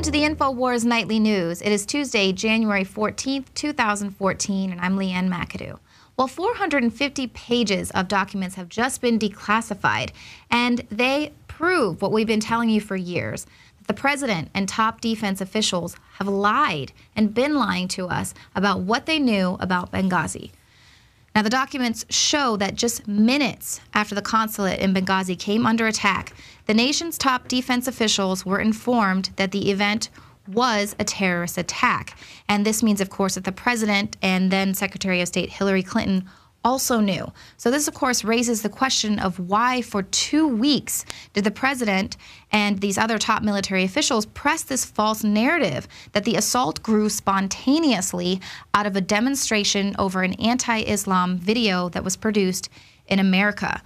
to the Infowars Nightly News. It is Tuesday, January 14th, 2014, and I'm Leanne McAdoo. Well, 450 pages of documents have just been declassified, and they prove what we've been telling you for years, that the president and top defense officials have lied and been lying to us about what they knew about Benghazi. Now, the documents show that just minutes after the consulate in Benghazi came under attack, the nation's top defense officials were informed that the event was a terrorist attack. And this means, of course, that the president and then Secretary of State Hillary Clinton also knew. So this, of course, raises the question of why for 2 weeks did the president and these other top military officials press this false narrative that the assault grew spontaneously out of a demonstration over an anti-Islam video that was produced in America.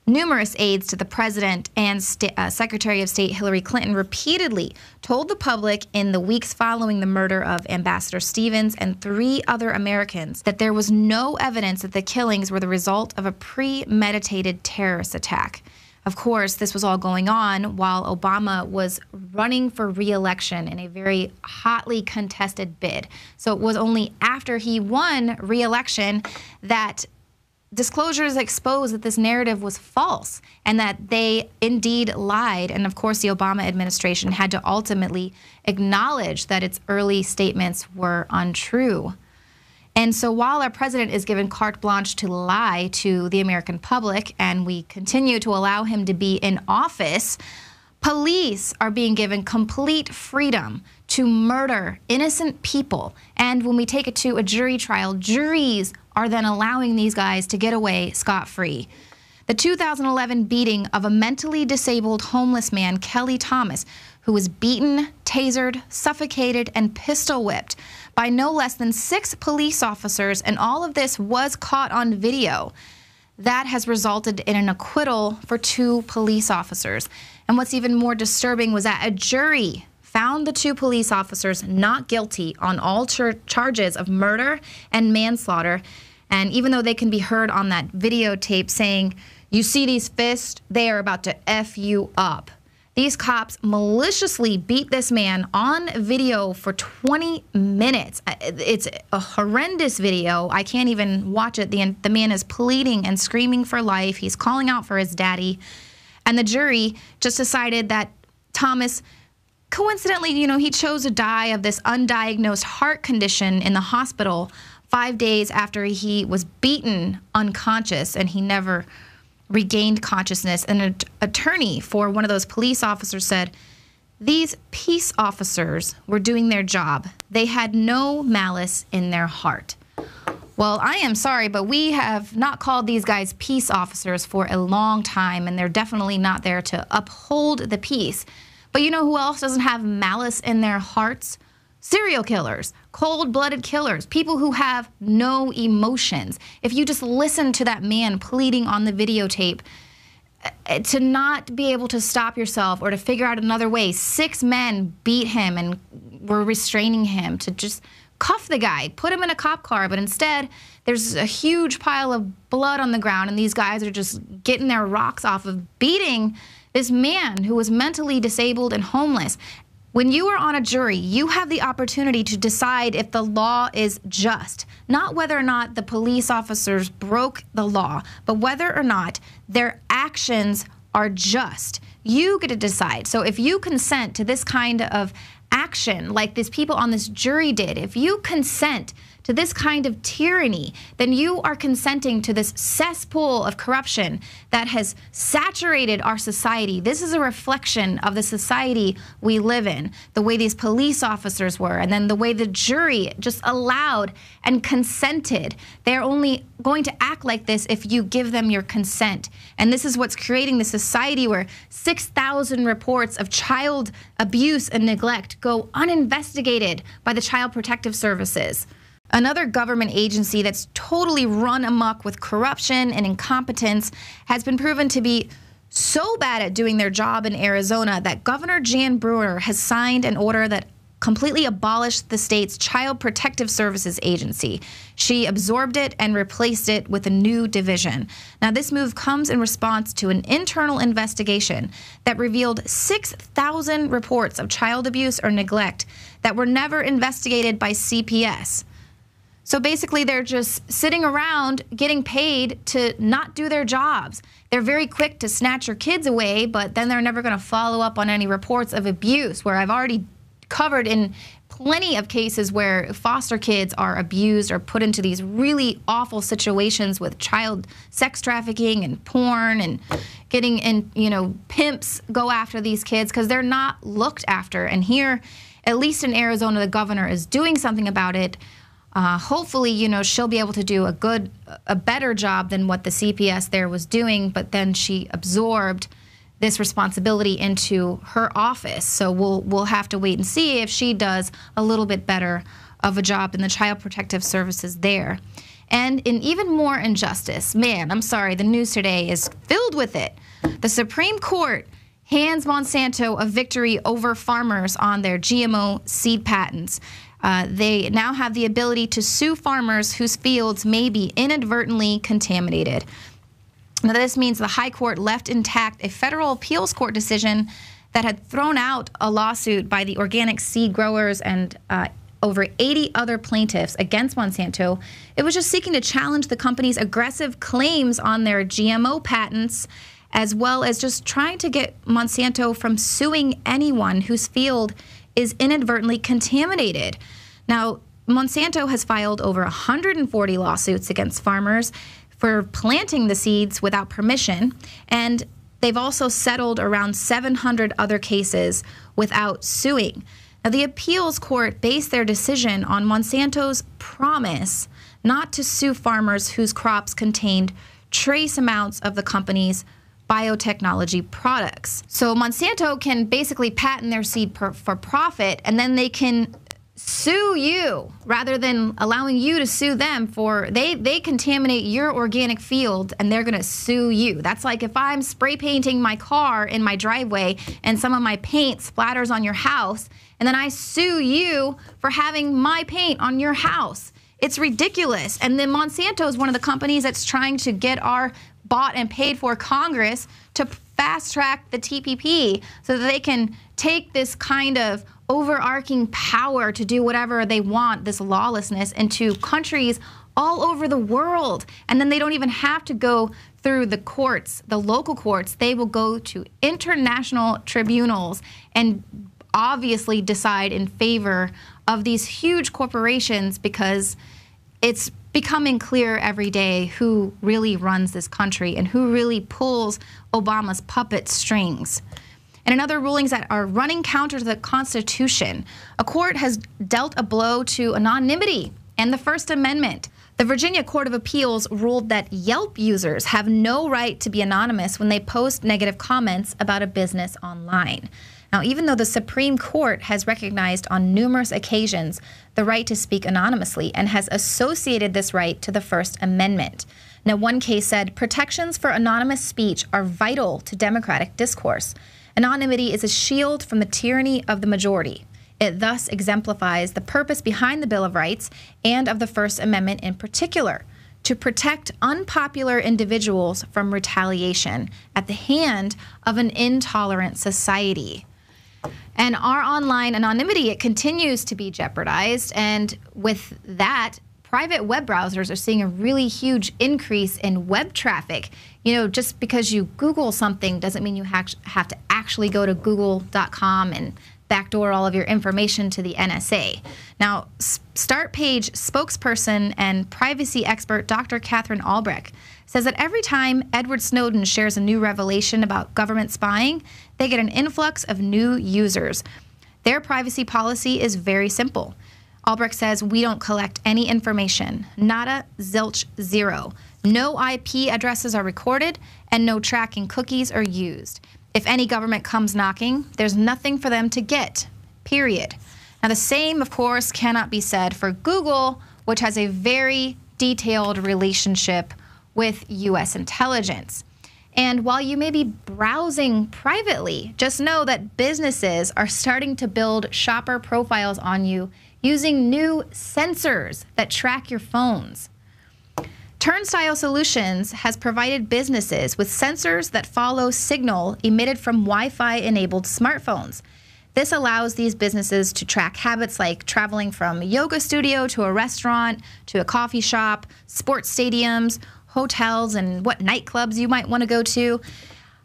Numerous aides to the president and Secretary of State Hillary Clinton repeatedly told the public in the weeks following the murder of Ambassador Stevens and 3 other Americans that there was no evidence that the killings were the result of a premeditated terrorist attack. Of course, this was all going on while Obama was running for re-election in a very hotly contested bid. So it was only after he won re-election that disclosures exposed that this narrative was false and that they indeed lied. And of course, the Obama administration had to ultimately acknowledge that its early statements were untrue. And so while our president is given carte blanche to lie to the American public, and we continue to allow him to be in office, police are being given complete freedom to murder innocent people. And when we take it to a jury trial, juries are then allowing these guys to get away scot-free. The 2011 beating of a mentally disabled homeless man, Kelly Thomas, who was beaten, tasered, suffocated, and pistol whipped by no less than 6 police officers, and all of this was caught on video. That has resulted in an acquittal for 2 police officers. And what's even more disturbing was that a jury found the 2 police officers not guilty on all charges of murder and manslaughter. And even though they can be heard on that videotape saying, "You see these fists? They are about to F you up." These cops maliciously beat this man on video for 20 minutes. It's a horrendous video. I can't even watch it. The man is pleading and screaming for life. He's calling out for his daddy. And the jury just decided that Thomas, coincidentally, he chose to die of this undiagnosed heart condition in the hospital 5 days after he was beaten unconscious, and he never regained consciousness. And an attorney for one of those police officers said, "These peace officers were doing their job. They had no malice in their heart." Well, I am sorry, but we have not called these guys peace officers for a long time, and they're definitely not there to uphold the peace. But you know who else doesn't have malice in their hearts? Serial killers, cold-blooded killers, people who have no emotions. If you just listen to that man pleading on the videotape, to not be able to stop yourself or to figure out another way, 6 men beat him and were restraining him to just cuff the guy, put him in a cop car, but instead there's a huge pile of blood on the ground, and these guys are just getting their rocks off of beating this man who was mentally disabled and homeless. When you are on a jury, you have the opportunity to decide if the law is just, not whether or not the police officers broke the law, but whether or not their actions are just. You get to decide. So if you consent to this kind of action like these people on this jury did, if you consent to this kind of tyranny, then you are consenting to this cesspool of corruption that has saturated our society. This is a reflection of the society we live in, the way these police officers were, and then the way the jury just allowed and consented. They're only going to act like this if you give them your consent. And this is what's creating the society where 6,000 reports of child abuse and neglect go uninvestigated by the Child Protective Services. Another government agency that's totally run amok with corruption and incompetence has been proven to be so bad at doing their job in Arizona that Governor Jan Brewer has signed an order that completely abolished the state's Child Protective Services Agency. She absorbed it and replaced it with a new division. Now, this move comes in response to an internal investigation that revealed 6,000 reports of child abuse or neglect that were never investigated by C.P.S. So basically, they're just sitting around getting paid to not do their jobs. They're very quick to snatch your kids away, but then they're never going to follow up on any reports of abuse, where I've already covered in plenty of cases where foster kids are abused or put into these really awful situations with child sex trafficking and porn, and getting in, pimps go after these kids because they're not looked after. And here, at least in Arizona, the governor is doing something about it. Hopefully, she'll be able to do a better job than what the C.P.S. there was doing, but then she absorbed this responsibility into her office. So we'll have to wait and see if she does a little bit better of a job in the Child Protective Services there. And in even more injustice, man, I'm sorry, the news today is filled with it. The Supreme Court hands Monsanto a victory over farmers on their GMO seed patents. They now have the ability to sue farmers whose fields may be inadvertently contaminated. Now, this means the High Court left intact a federal appeals court decision that had thrown out a lawsuit by the organic seed growers and over 80 other plaintiffs against Monsanto. It was just seeking to challenge the company's aggressive claims on their GMO patents, as well as just trying to get Monsanto from suing anyone whose field is inadvertently contaminated. Now, Monsanto has filed over 140 lawsuits against farmers for planting the seeds without permission, and they've also settled around 700 other cases without suing. Now, the appeals court based their decision on Monsanto's promise not to sue farmers whose crops contained trace amounts of the company's biotechnology products. So Monsanto can basically patent their seed for profit, and then they can sue you rather than allowing you to sue them for they contaminate your organic field, and they're going to sue you. That's like if I'm spray painting my car in my driveway and some of my paint splatters on your house, and then I sue you for having my paint on your house. It's ridiculous. And then Monsanto is one of the companies that's trying to get our bought and paid for Congress to fast track the TPP so that they can take this kind of overarching power to do whatever they want, this lawlessness, into countries all over the world. And then they don't even have to go through the courts, the local courts. They will go to international tribunals and obviously decide in favor of these huge corporations, because it's becoming clear every day who really runs this country and who really pulls Obama's puppet strings. And in other rulings that are running counter to the Constitution, a court has dealt a blow to anonymity and the First Amendment. The Virginia Court of Appeals ruled that Yelp users have no right to be anonymous when they post negative comments about a business online. Now, even though the Supreme Court has recognized on numerous occasions the right to speak anonymously and has associated this right to the First Amendment. Now, one case said, protections for anonymous speech are vital to democratic discourse. Anonymity is a shield from the tyranny of the majority. It thus exemplifies the purpose behind the Bill of Rights and of the First Amendment in particular, to protect unpopular individuals from retaliation at the hand of an intolerant society. And our online anonymity, it continues to be jeopardized. And with that, private web browsers are seeing a really huge increase in web traffic. Just because you Google something doesn't mean you have to actually go to google.com and backdoor all of your information to the N.S.A. Now, Start Page spokesperson and privacy expert Dr. Catherine Albrecht says that every time Edward Snowden shares a new revelation about government spying, they get an influx of new users. Their privacy policy is very simple. Albrecht says, we don't collect any information. Nada, zilch, zero. No IP addresses are recorded, and no tracking cookies are used. If any government comes knocking, there's nothing for them to get, period. Now, the same, of course, cannot be said for Google, which has a very detailed relationship with U.S. intelligence. And while you may be browsing privately, just know that businesses are starting to build shopper profiles on you using new sensors that track your phones. Turnstile Solutions has provided businesses with sensors that follow signal emitted from Wi-Fi-enabled smartphones. This allows these businesses to track habits like traveling from a yoga studio to a restaurant, to a coffee shop, sports stadiums, hotels, and what nightclubs you might want to go to.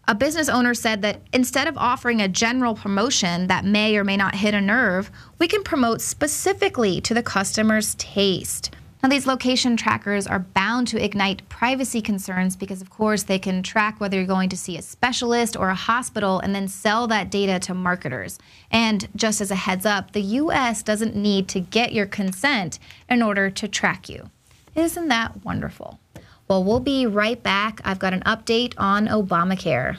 A business owner said that instead of offering a general promotion that may or may not hit a nerve, we can promote specifically to the customer's taste. Now, these location trackers are bound to ignite privacy concerns because, of course, they can track whether you're going to see a specialist or a hospital and then sell that data to marketers. And just as a heads up, the U.S. doesn't need to get your consent in order to track you. Isn't that wonderful? Well, we'll be right back. I've got an update on Obamacare.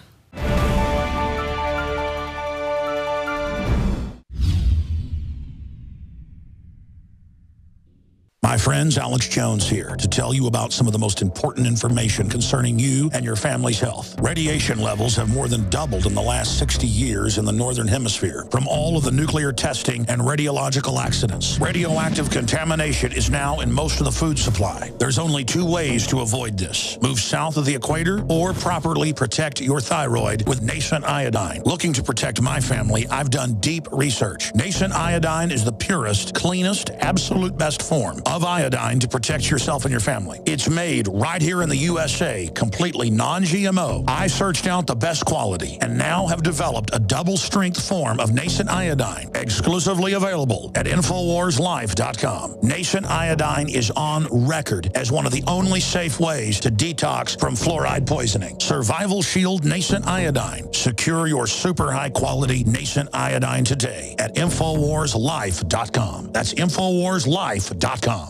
My friends, Alex Jones here to tell you about some of the most important information concerning you and your family's health. Radiation levels have more than doubled in the last 60 years in the Northern Hemisphere from all of the nuclear testing and radiological accidents. Radioactive contamination is now in most of the food supply. There's only two ways to avoid this. Move south of the equator or properly protect your thyroid with nascent iodine. Looking to protect my family, I've done deep research. Nascent iodine is the purest, cleanest, absolute best form of iodine to protect yourself and your family. It's made right here in the USA, completely non-GMO. I searched out the best quality and now have developed a double-strength form of nascent iodine, exclusively available at InfoWarsLife.com. Nascent iodine is on record as one of the only safe ways to detox from fluoride poisoning. Survival Shield Nascent Iodine. Secure your super high-quality nascent iodine today at InfoWarsLife.com. That's InfoWarsLife.com.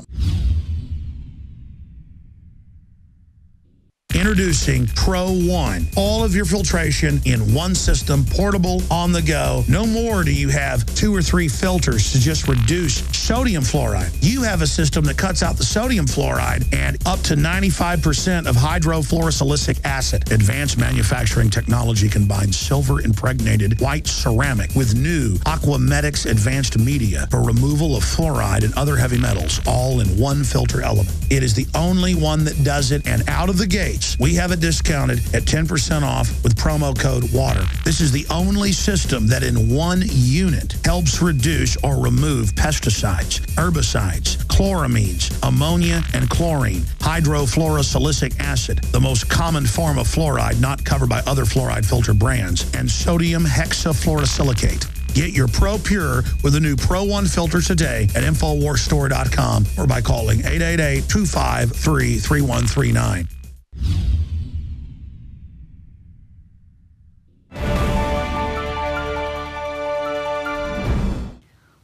Introducing Pro One. All of your filtration in one system, portable, on the go. No more do you have 2 or 3 filters to just reduce sodium fluoride. You have a system that cuts out the sodium fluoride and up to 95% of hydrofluorosilicic acid. Advanced manufacturing technology combines silver-impregnated white ceramic with new Aquamedics advanced media for removal of fluoride and other heavy metals, all in one filter element. It is the only one that does it, and out of the gates, we have it discounted at 10% off with promo code WATER. This is the only system that in one unit helps reduce or remove pesticides, herbicides, chloramines, ammonia, and chlorine, hydrofluorosilicic acid, the most common form of fluoride not covered by other fluoride filter brands, and sodium hexafluorosilicate. Get your Pro Pure with the new Pro One filter today at InfoWarsStore.com or by calling 888-253-3139.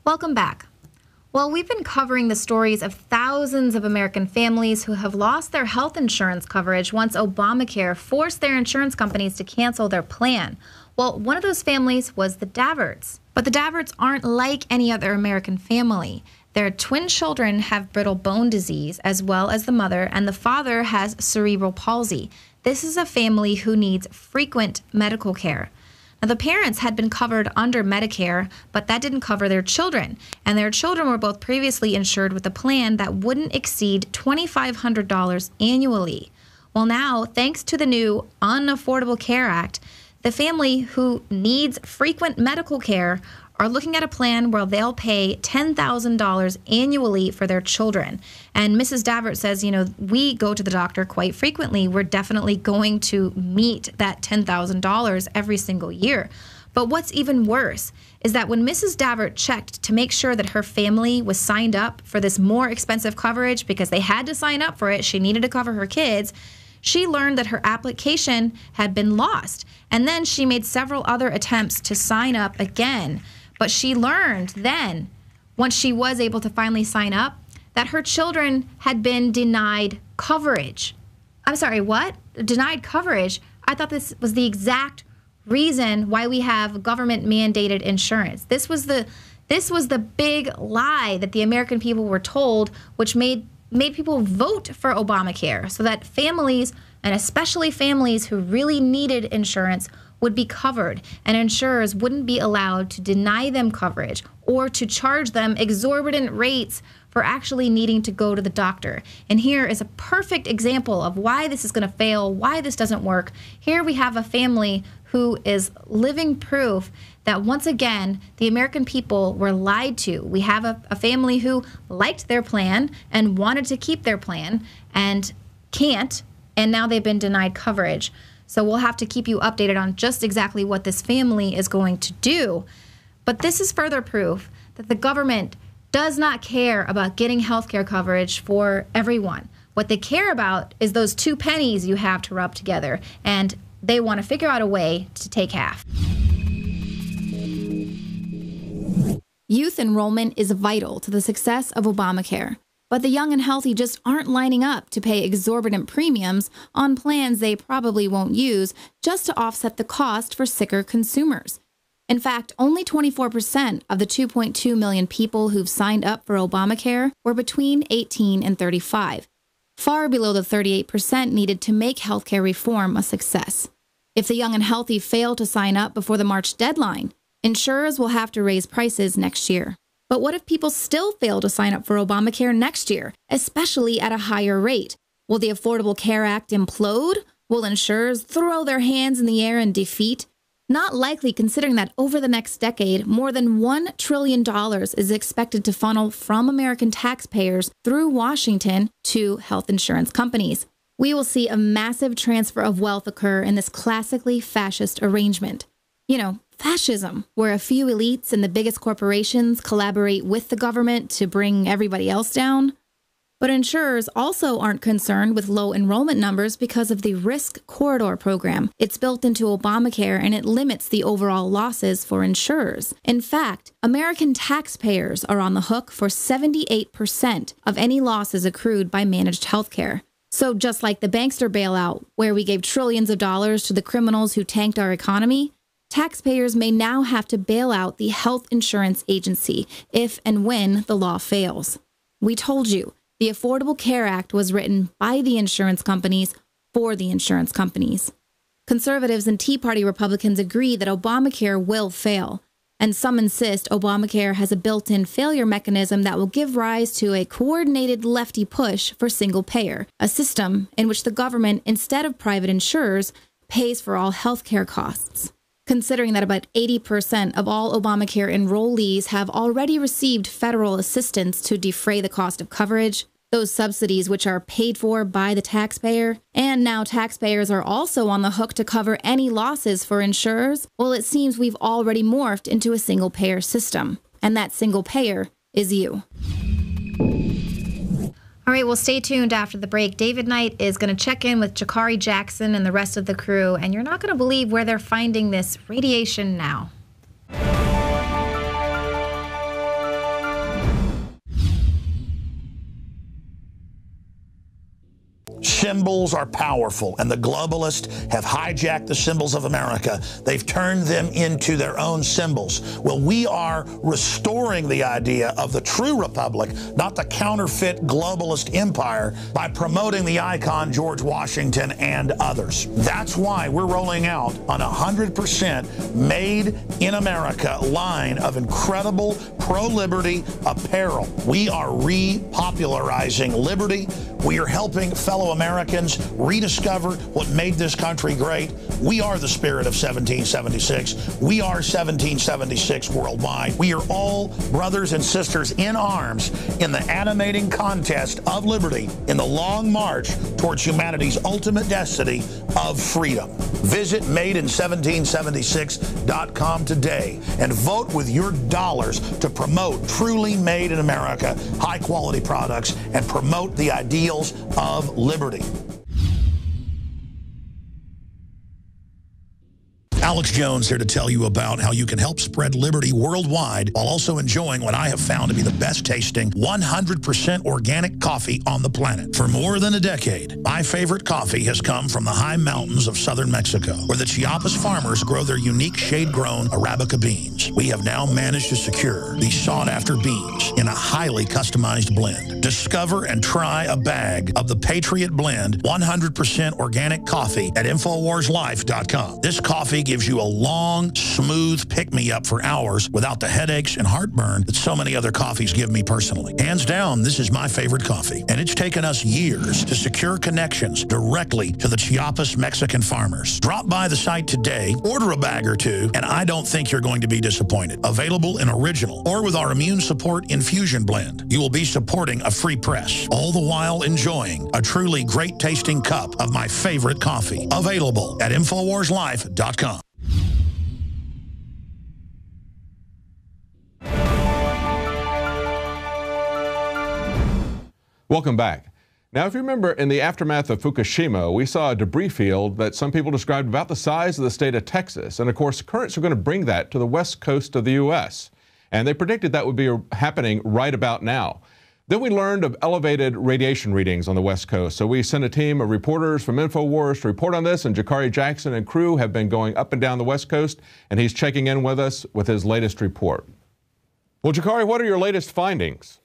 Welcome back. Well, we've been covering the stories of thousands of American families who have lost their health insurance coverage once Obamacare forced their insurance companies to cancel their plan. Well, one of those families was the Daverts. But the Daverts aren't like any other American family. Their twin children have brittle bone disease, as well as the mother, and the father has cerebral palsy. This is a family who needs frequent medical care. Now, the parents had been covered under Medicare, but that didn't cover their children. And their children were both previously insured with a plan that wouldn't exceed $2,500 annually. Well, now, thanks to the new Unaffordable Care Act, the family who needs frequent medical care are looking at a plan where they'll pay $10,000 annually for their children. And Mrs. Davert says, you know, we go to the doctor quite frequently. We're definitely going to meet that $10,000 every single year. But what's even worse is that when Mrs. Davert checked to make sure that her family was signed up for this more expensive coverage, because they had to sign up for it, she needed to cover her kids, she learned that her application had been lost. And then she made several other attempts to sign up again. But she learned then, once she was able to finally sign up, that her children had been denied coverage. I'm sorry, what? Denied coverage? I thought this was the exact reason why we have government-mandated insurance. This was the big lie that the American people were told, which made people vote for Obamacare, so that families and especially families who really needed insurance would be covered, and insurers wouldn't be allowed to deny them coverage or to charge them exorbitant rates for actually needing to go to the doctor. And here is a perfect example of why this is going to fail, why this doesn't work. Here we have a family who is living proof that once again, the American people were lied to. We have a family who liked their plan and wanted to keep their plan and can't, and now they've been denied coverage. So we'll have to keep you updated on just exactly what this family is going to do. But this is further proof that the government does not care about getting health care coverage for everyone. What they care about is those 2 pennies you have to rub together, and they want to figure out a way to take half. Youth enrollment is vital to the success of Obamacare, but the young and healthy just aren't lining up to pay exorbitant premiums on plans they probably won't use just to offset the cost for sicker consumers. In fact, only 24% of the 2.2 million people who've signed up for Obamacare were between 18 and 35, far below the 38% needed to make healthcare reform a success. If the young and healthy fail to sign up before the March deadline, insurers will have to raise prices next year. But what if people still fail to sign up for Obamacare next year, especially at a higher rate? Will the Affordable Care Act implode? Will insurers throw their hands in the air in defeat? Not likely, considering that over the next decade, more than $1 trillion is expected to funnel from American taxpayers through Washington to health insurance companies. We will see a massive transfer of wealth occur in this classically fascist arrangement. You know, fascism, where a few elites and the biggest corporations collaborate with the government to bring everybody else down. But insurers also aren't concerned with low enrollment numbers because of the Risk Corridor program. It's built into Obamacare and it limits the overall losses for insurers. In fact, American taxpayers are on the hook for 78% of any losses accrued by managed healthcare. So just like the bankster bailout, where we gave trillions of dollars to the criminals who tanked our economy, taxpayers may now have to bail out the health insurance agency if and when the law fails. We told you. The Affordable Care Act was written by the insurance companies for the insurance companies. Conservatives and Tea Party Republicans agree that Obamacare will fail, and some insist Obamacare has a built-in failure mechanism that will give rise to a coordinated lefty push for single payer, a system in which the government, instead of private insurers, pays for all health care costs. Considering that about 80% of all Obamacare enrollees have already received federal assistance to defray the cost of coverage, those subsidies which are paid for by the taxpayer, and now taxpayers are also on the hook to cover any losses for insurers, well, it seems we've already morphed into a single-payer system. And that single payer is you. All right, well, stay tuned after the break. David Knight is going to check in with Jakari Jackson and the rest of the crew, and you're not going to believe where they're finding this radiation now. Symbols are powerful, and the globalists have hijacked the symbols of America. They've turned them into their own symbols. Well, we are restoring the idea of the true republic, not the counterfeit globalist empire, by promoting the icon George Washington and others. That's why we're rolling out an 100% made in America line of incredible pro-liberty apparel. We are repopularizing liberty. We are helping fellow Americans rediscover what made this country great. We are the spirit of 1776. We are 1776 worldwide. We are all brothers and sisters in arms in the animating contest of liberty in the long march towards humanity's ultimate destiny of freedom. Visit madein1776.com today and vote with your dollars to promote truly made in America, high-quality products, and promote the ideals of liberty. Alex Jones here to tell you about how you can help spread liberty worldwide while also enjoying what I have found to be the best tasting 100% organic coffee on the planet. For more than a decade, my favorite coffee has come from the high mountains of southern Mexico, where the Chiapas farmers grow their unique shade-grown Arabica beans. We have now managed to secure these sought-after beans in a highly customized blend. Discover and try a bag of the Patriot Blend 100% organic coffee at InfoWarsLife.com. This coffee gives you a long, smooth pick-me-up for hours without the headaches and heartburn that so many other coffees give me personally. Hands down, this is my favorite coffee, and it's taken us years to secure connections directly to the Chiapas Mexican farmers. Drop by the site today, order a bag or two, and I don't think you're going to be disappointed. Available in original or with our Immune Support Infusion Blend. You will be supporting a free press, all the while enjoying a truly great-tasting cup of my favorite coffee. Available at InfoWarsLife.com. Welcome back. Now, if you remember, in the aftermath of Fukushima, we saw a debris field that some people described about the size of the state of Texas. And of course, currents are going to bring that to the west coast of the U.S. And they predicted that would be happening right about now. Then we learned of elevated radiation readings on the west coast. So we sent a team of reporters from Infowars to report on this, and Jakari Jackson and crew have been going up and down the west coast, and he's checking in with us with his latest report. Well, Jakari, what are your latest findings?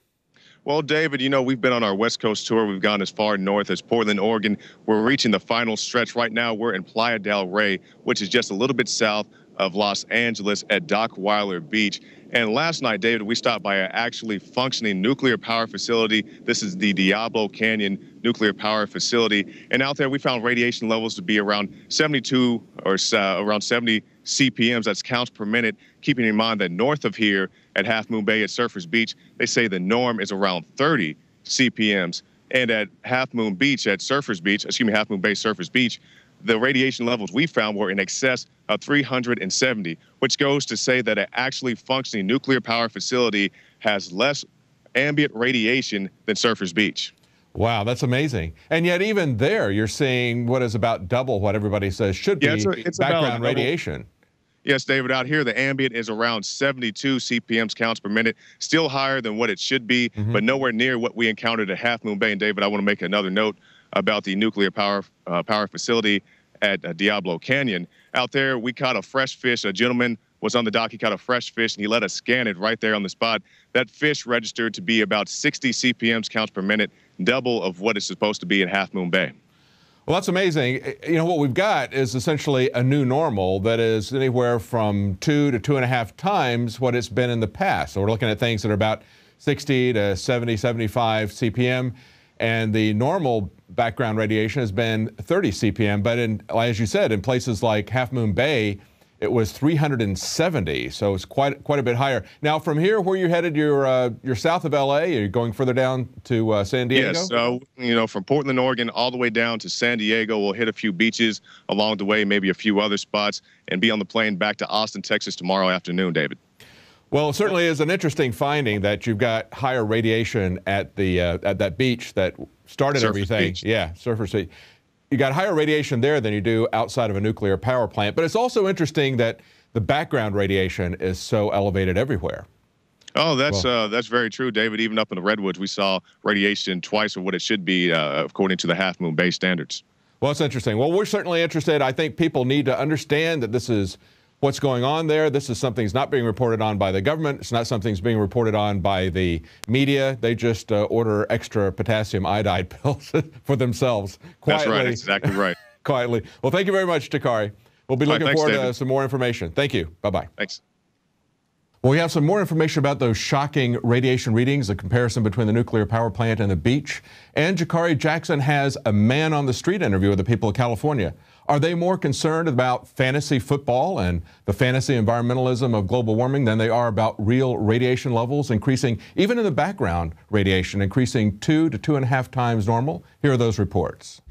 Well, David, you know, we've been on our West Coast tour. We've gone as far north as Portland, Oregon. We're reaching the final stretch. Right now, we're in Playa del Rey, which is just a little bit south of Los Angeles at Dockweiler Beach. And last night, David, we stopped by an actually functioning nuclear power facility. This is the Diablo Canyon Nuclear Power Facility. And out there, we found radiation levels to be around 72 or around 70 CPMs, that's counts per minute, keeping in mind that north of here at Half Moon Bay at Surfers Beach, they say the norm is around 30 CPMs. And at Half Moon Beach at Surfers Beach, excuse me, Half Moon Bay Surfers Beach, the radiation levels we found were in excess of 370, which goes to say that an actually functioning nuclear power facility has less ambient radiation than Surfers Beach. Wow, that's amazing. And yet even there, you're seeing what is about double what everybody says should be it's background radiation. Yes, David, out here, the ambient is around 72 CPMs counts per minute, still higher than what it should be, but nowhere near what we encountered at Half Moon Bay. And David, I want to make another note about the nuclear power facility at Diablo Canyon. Out there, we caught a fresh fish. A gentleman was on the dock. He caught a fresh fish, and he let us scan it right there on the spot. That fish registered to be about 60 CPMs counts per minute, double of what it's supposed to be at Half Moon Bay. Well, that's amazing. You know, what we've got is essentially a new normal that is anywhere from 2 to 2.5 times what it's been in the past. So we're looking at things that are about 60 to 70, 75 CPM. And the normal background radiation has been 30 CPM. But as you said, in places like Half Moon Bay, it was 370. So it's quite a bit higher. Now, from here, where you headed, you're south of LA. Are you going further down to San Diego? Yes. So, you know, from Portland, Oregon, all the way down to San Diego. We'll hit a few beaches along the way, maybe a few other spots, and be on the plane back to Austin, Texas tomorrow afternoon, David. Well, it certainly is an interesting finding that you've got higher radiation at that beach that started Surfers everything. Beach. Yeah, Surfers Beach. You got higher radiation there than you do outside of a nuclear power plant. But it's also interesting that the background radiation is so elevated everywhere. Oh, that's very true, David. Even up in the Redwoods, we saw radiation twice of what it should be, according to the Half Moon Bay standards. Well, it's interesting. Well, we're certainly interested. I think people need to understand that this is what's going on there. This is something that's not being reported on by the government. It's not something that's being reported on by the media. They just order extra potassium iodide pills for themselves. Quietly. That's right. That's exactly right. Quietly. Well, thank you very much, Jakari. We'll be looking forward to some more information. Thank you. Bye-bye. Thanks. Well, we have some more information about those shocking radiation readings, the comparison between the nuclear power plant and the beach. And Jakari Jackson has a man-on-the-street interview with the people of California. Are they more concerned about fantasy football and the fantasy environmentalism of global warming than they are about real radiation levels increasing, even in the background radiation, increasing 2 to 2.5 times normal? Here are those reports.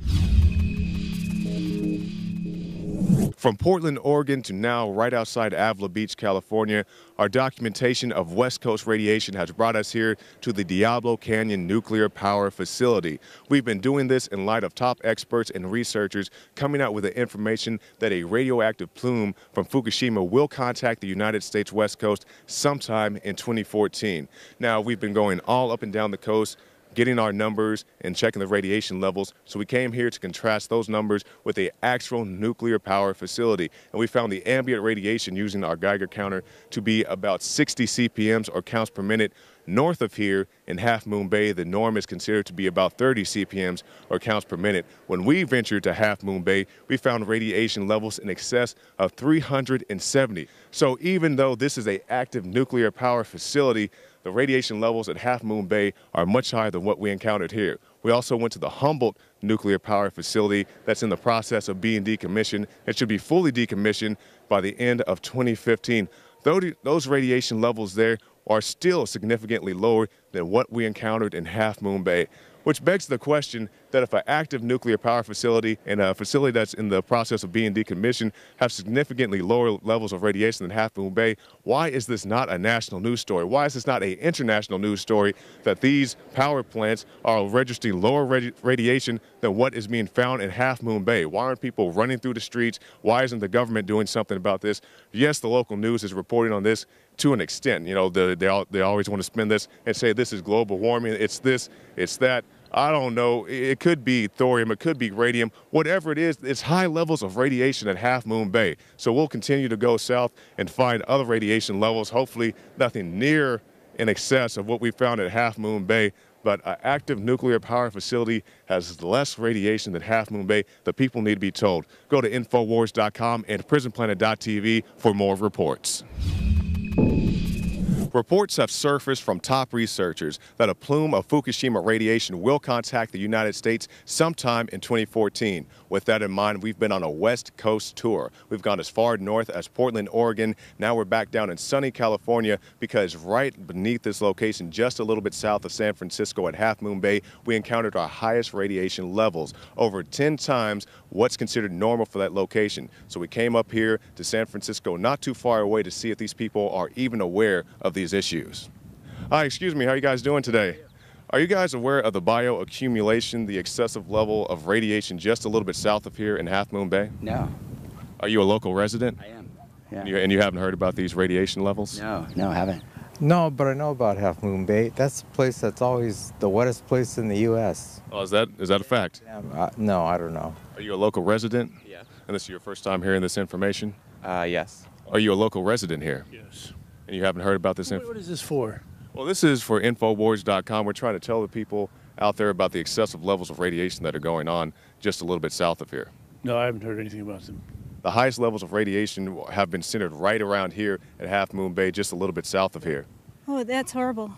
From Portland, Oregon to now right outside Avila Beach, California, our documentation of West Coast radiation has brought us here to the Diablo Canyon Nuclear Power Facility. We've been doing this in light of top experts and researchers coming out with the information that a radioactive plume from Fukushima will contact the United States West Coast sometime in 2014. Now, we've been going all up and down the coast, getting our numbers and checking the radiation levels. So we came here to contrast those numbers with the actual nuclear power facility. And we found the ambient radiation using our Geiger counter to be about 60 CPMs or counts per minute. North of here in Half Moon Bay, the norm is considered to be about 30 CPMs or counts per minute. When we ventured to Half Moon Bay, we found radiation levels in excess of 370. So even though this is an active nuclear power facility, the radiation levels at Half Moon Bay are much higher than what we encountered here. We also went to the Humboldt nuclear power facility that's in the process of being decommissioned. It should be fully decommissioned by the end of 2015. Those radiation levels there are still significantly lower than what we encountered in Half Moon Bay, which begs the question that if an active nuclear power facility and a facility that's in the process of being decommissioned have significantly lower levels of radiation than Half Moon Bay, why is this not a national news story? Why is this not an international news story that these power plants are registering lower radiation than what is being found in Half Moon Bay? Why aren't people running through the streets? Why isn't the government doing something about this? Yes, the local news is reporting on this to an extent. You know, they always want to spin this and say this is global warming, it's this, it's that. I don't know. It could be thorium, it could be radium, whatever it is, it's high levels of radiation at Half Moon Bay. So we'll continue to go south and find other radiation levels, hopefully nothing near in excess of what we found at Half Moon Bay. But an active nuclear power facility has less radiation than Half Moon Bay. The people need to be told. Go to Infowars.com and PrisonPlanet.tv for more reports. Reports have surfaced from top researchers that a plume of Fukushima radiation will contact the United States sometime in 2014. With that in mind, we've been on a West Coast tour. We've gone as far north as Portland, Oregon. Now we're back down in sunny California because right beneath this location, just a little bit south of San Francisco at Half Moon Bay, we encountered our highest radiation levels, over 10 times what's considered normal for that location. So we came up here to San Francisco, not too far away, to see if these people are even aware of these issues. Hi, excuse me, how are you guys doing today? Are you guys aware of the bioaccumulation, the excessive level of radiation just a little bit south of here in Half Moon Bay? No. Are you a local resident? I am, yeah. And you haven't heard about these radiation levels? No, I haven't. No, but I know about Half Moon Bay. That's a place that's always the wettest place in the U.S. Oh, is that a fact? No, I don't know. Are you a local resident? Yeah. And this is your first time hearing this information? Yes. Are you a local resident here? Yes. And you haven't heard about this information? What is this for? Well, this is for Infowars.com. We're trying to tell the people out there about the excessive levels of radiation that are going on just a little bit south of here. No, I haven't heard anything about them. The highest levels of radiation have been centered right around here at Half Moon Bay, just a little bit south of here. Oh, that's horrible.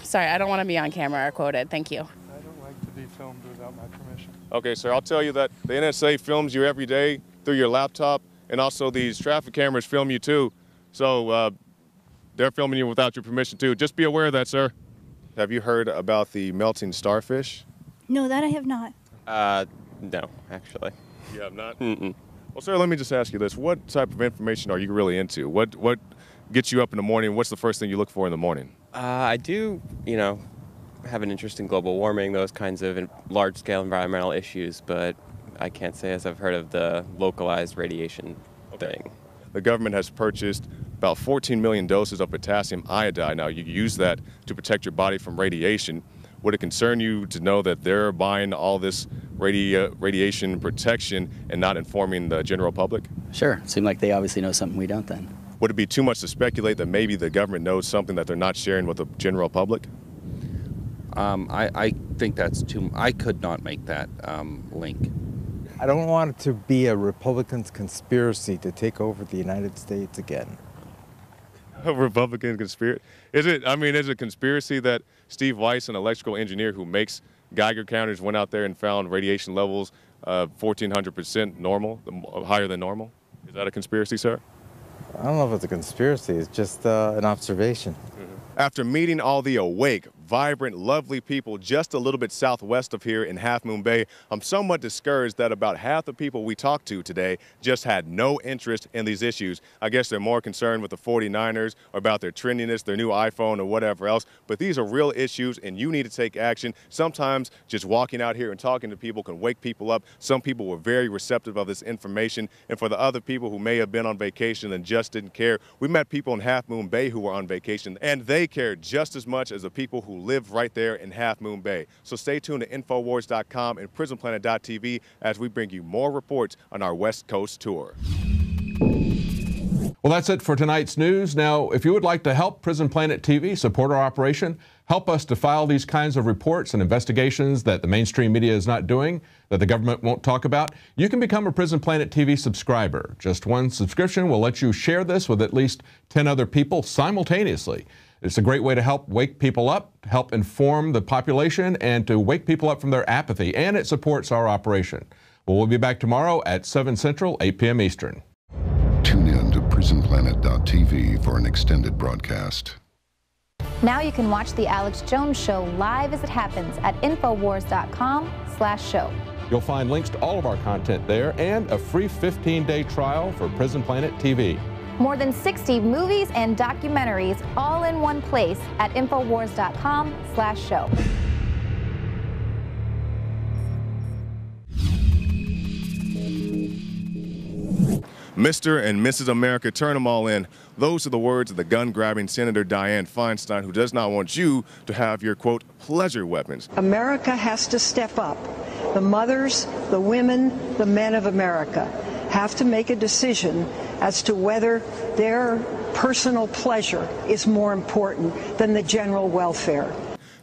Sorry, I don't want to be on camera or quoted. Thank you. I don't like to be filmed without my permission. Okay, sir, I'll tell you that the N.S.A. films you every day through your laptop, and also these traffic cameras film you too. So they're filming you without your permission too. Just be aware of that, sir. Have you heard about the melting starfish? No, that I have not. No, actually. You have not? Mm-mm. Well, sir, let me just ask you this. What type of information are you really into? What gets you up in the morning? What's the first thing you look for in the morning? I do, have an interest in global warming, those kinds of large-scale environmental issues, but I can't say as I've heard of the localized radiation thing. The government has purchased about 14 million doses of potassium iodide. Now, you use that to protect your body from radiation. Would it concern you to know that they're buying all this radiation protection and not informing the general public? Sure. Seems like they obviously know something we don't then. Would it be too much to speculate that maybe the government knows something that they're not sharing with the general public? I think that's too... I could not make that link. I don't want it to be a Republican's conspiracy to take over the United States again. A Republican conspiracy? Is it a conspiracy that Steve Weiss, an electrical engineer who makes Geiger counters, went out there and found radiation levels 1,400% normal, higher than normal? Is that a conspiracy, sir? I don't know if it's a conspiracy. It's just an observation. After meeting all the awake, vibrant, lovely people just a little bit southwest of here in Half Moon Bay. I'm somewhat discouraged that about half the people we talked to today just had no interest in these issues. I guess they're more concerned with the 49ers or about their trendiness, their new iPhone or whatever else. But these are real issues and you need to take action. Sometimes just walking out here and talking to people can wake people up. Some people were very receptive of this information. And for the other people who may have been on vacation and just didn't care, we met people in Half Moon Bay who were on vacation and they cared just as much as the people who live right there in Half Moon Bay. So stay tuned to Infowars.com and PrisonPlanet.tv as we bring you more reports on our West Coast tour. Well, that's it for tonight's news. Now, if you would like to help Prison Planet TV support our operation, help us to file these kinds of reports and investigations that the mainstream media is not doing, that the government won't talk about, you can become a Prison Planet TV subscriber. Just one subscription will let you share this with at least 10 other people simultaneously. It's a great way to help wake people up, to help inform the population, and to wake people up from their apathy, and it supports our operation. Well, we'll be back tomorrow at 7 Central, 8 p.m. Eastern. Tune in to PrisonPlanet.tv for an extended broadcast. Now you can watch The Alex Jones Show live as it happens at Infowars.com/show. You'll find links to all of our content there and a free 15-day trial for Prison Planet TV. More than 60 movies and documentaries all in one place at Infowars.com/show. Mr. and Mrs. America, turn them all in. Those are the words of the gun-grabbing Senator Dianne Feinstein, who does not want you to have your, quote, pleasure weapons. America has to step up. The mothers, the women, the men of America have to make a decision as to whether their personal pleasure is more important than the general welfare.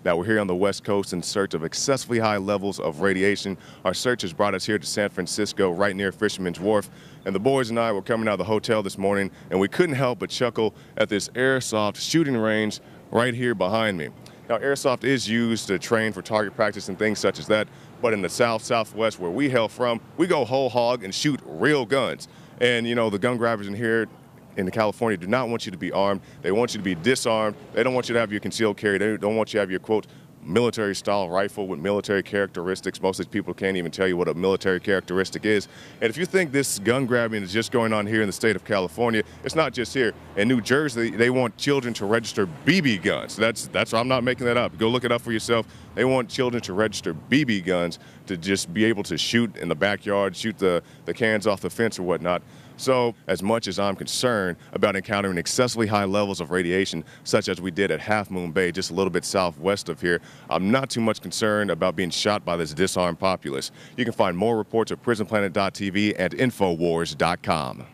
Now, we're here on the West Coast in search of excessively high levels of radiation. Our search has brought us here to San Francisco, right near Fisherman's Wharf. And the boys and I were coming out of the hotel this morning, and we couldn't help but chuckle at this airsoft shooting range right here behind me. Now, airsoft is used to train for target practice and things such as that. But in the South, Southwest, where we hail from, we go whole hog and shoot real guns. And, you know, the gun grabbers in here in California do not want you to be armed. They want you to be disarmed. They don't want you to have your concealed carry. They don't want you to have your, quote, military-style rifle with military characteristics. Most of these people can't even tell you what a military characteristic is. And if you think this gun grabbing is just going on here in the state of California, it's not just here. In New Jersey, they want children to register BB guns. That's I'm not making that up. Go look it up for yourself. They want children to register BB guns to just be able to shoot in the backyard, shoot the cans off the fence or whatnot. So as much as I'm concerned about encountering excessively high levels of radiation, such as we did at Half Moon Bay, just a little bit southwest of here, I'm not too much concerned about being shot by this disarmed populace. You can find more reports at PrisonPlanet.tv and Infowars.com.